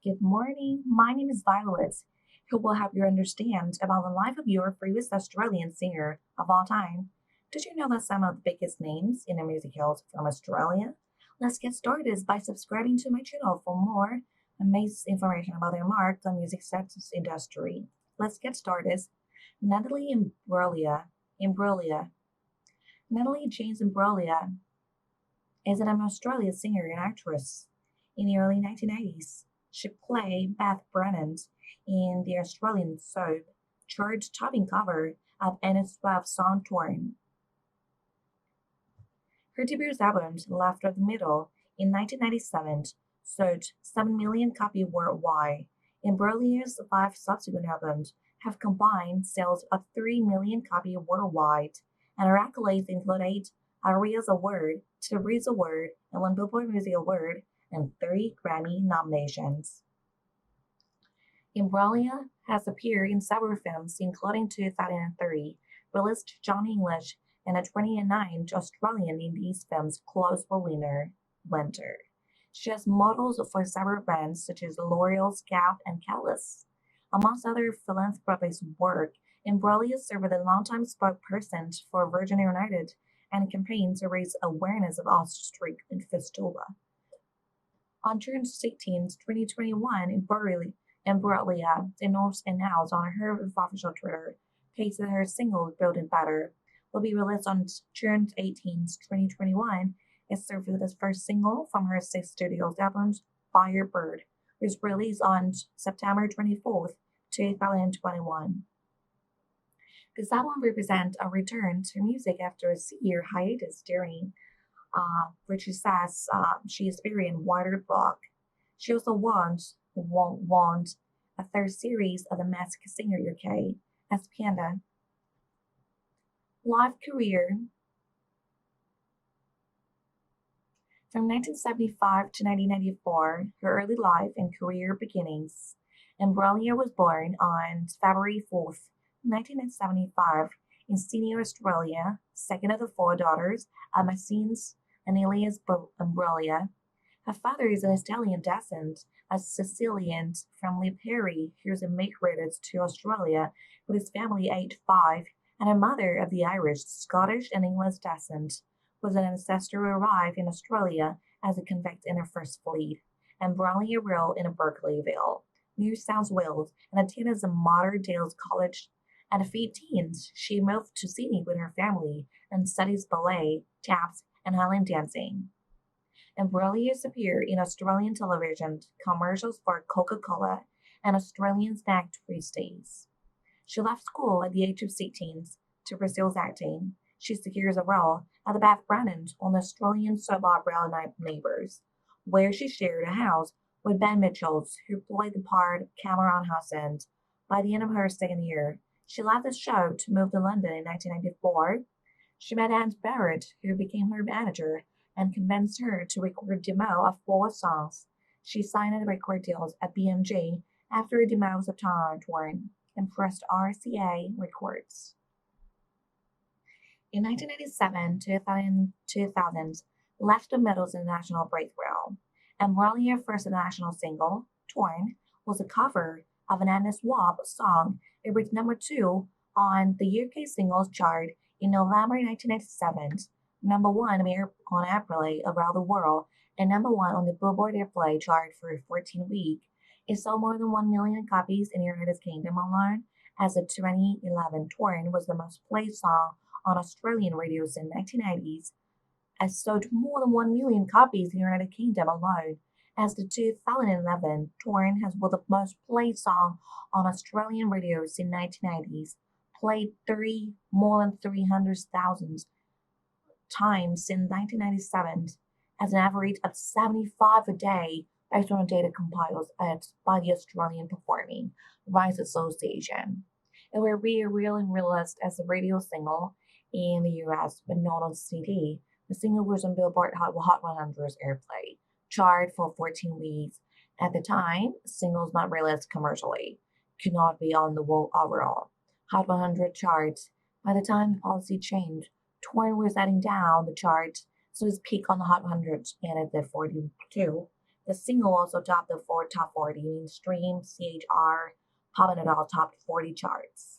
Good morning. My name is Violet, who will help you understand about the life of your favorite Australian singer of all time. Did you know that some of the biggest names in the music field from Australia? Let's get started by subscribing to my channel for more amazing information about their mark on music success industry. Let's get started. Natalie Imbruglia. Natalie James Imbruglia is an Australian singer and actress. In the early 1980s, she played Beth Brennan in the Australian soap chart-topping cover of Anna's Web song Torn. Her debut album, Left of the Middle, in 1997, sold 7 million copies worldwide. Imbruglia's 5 subsequent albums have combined sales of 3 million copies worldwide, and her accolades include 8 ARIAs Award, 2 Breeze Award, and 1 Billboard Music Award, and 3 Grammy nominations. Imbruglia has appeared in several films, including 2003 released Johnny English and a 2009 Australian Indies films Close for Winter. She has models for several brands such as L'Oreal, Gap, and Callis. Amongst other philanthropic work, Imbruglia served as a longtime spokesperson for Virgin United and campaigned to raise awareness of ostrich fistula. On June 16, 2021, Imbruglia announced on her official Twitter page that her single Building Better will be released on June 18, 2021. It served as the first single from her 6th studio album, Firebird, which was released on September 24, 2021. This album represents a return to music after a 6-year hiatus during which she says she experienced wider block. She also won a third series of the Masked Singer UK as Panda. Live career. From 1975 to 1994, her early life and career beginnings. Imbruglia was born on February 4th, 1975, in Sydney, Australia, second of the 4 daughters of Maxine and Elias Imbruglia. Her father is an Italian descent, a Sicilian from Lipari, who immigrated to Australia with his family aged 5, and her mother of the Irish, Scottish, and English descent, was an ancestor who arrived in Australia as a convict in her first fleet. Imbruglia ruled in Berkeleyville, New South Wales, and attended the Modern Dales College. At 15, she moved to Sydney with her family and studied ballet, taps, and Highland dancing. Imbruglia appeared in Australian television commercials for Coca-Cola and Australian snack Twisties. She left school at the age of 16 to pursue acting. She secures a role at the Beth Brennan on the Australian soap opera Neighbours, where she shared a house with Ben Mitchell, who played the part of Cameron Husband. By the end of her second year, she left the show to move to London in 1994. She met Anne Barrett, who became her manager, and convinced her to record a demo of 4 songs. She signed record deals at BMG after a demo of Torn and pressed RCA Records. In 1997 to 2000, Left the Middle's international breakthrough. Imbruglia first international single, Torn, was a cover of an Anna Swab song. It reached number 2 on the UK singles chart in November 1997, number 1 on Airplay around the world, and number 1 on the Billboard Airplay chart for 14 weeks. It sold more than 1 million copies in the United Kingdom alone, as the 2011 Torn was the most played song on Australian radios in the 1990s. It sold more than 1 million copies in the United Kingdom alone, as the 2011 Torn was the most played song on Australian radios in the 1990s, played more than 300,000 times since 1997, as an average of 75 a day, based on data compiled by the Australian Performing Rights Association. It was released as a radio single in the US, but not on CD. The single was on Billboard Hot 100's Airplay chart for 14 weeks. At the time, singles not released commercially could not be on the overall Hot 100 charts. By the time the policy changed, Torn was heading down the chart, so its peak on the Hot 100 ended at 42. The single also topped the four top 40 mainstream CHR Pop and Adult Top 40 charts.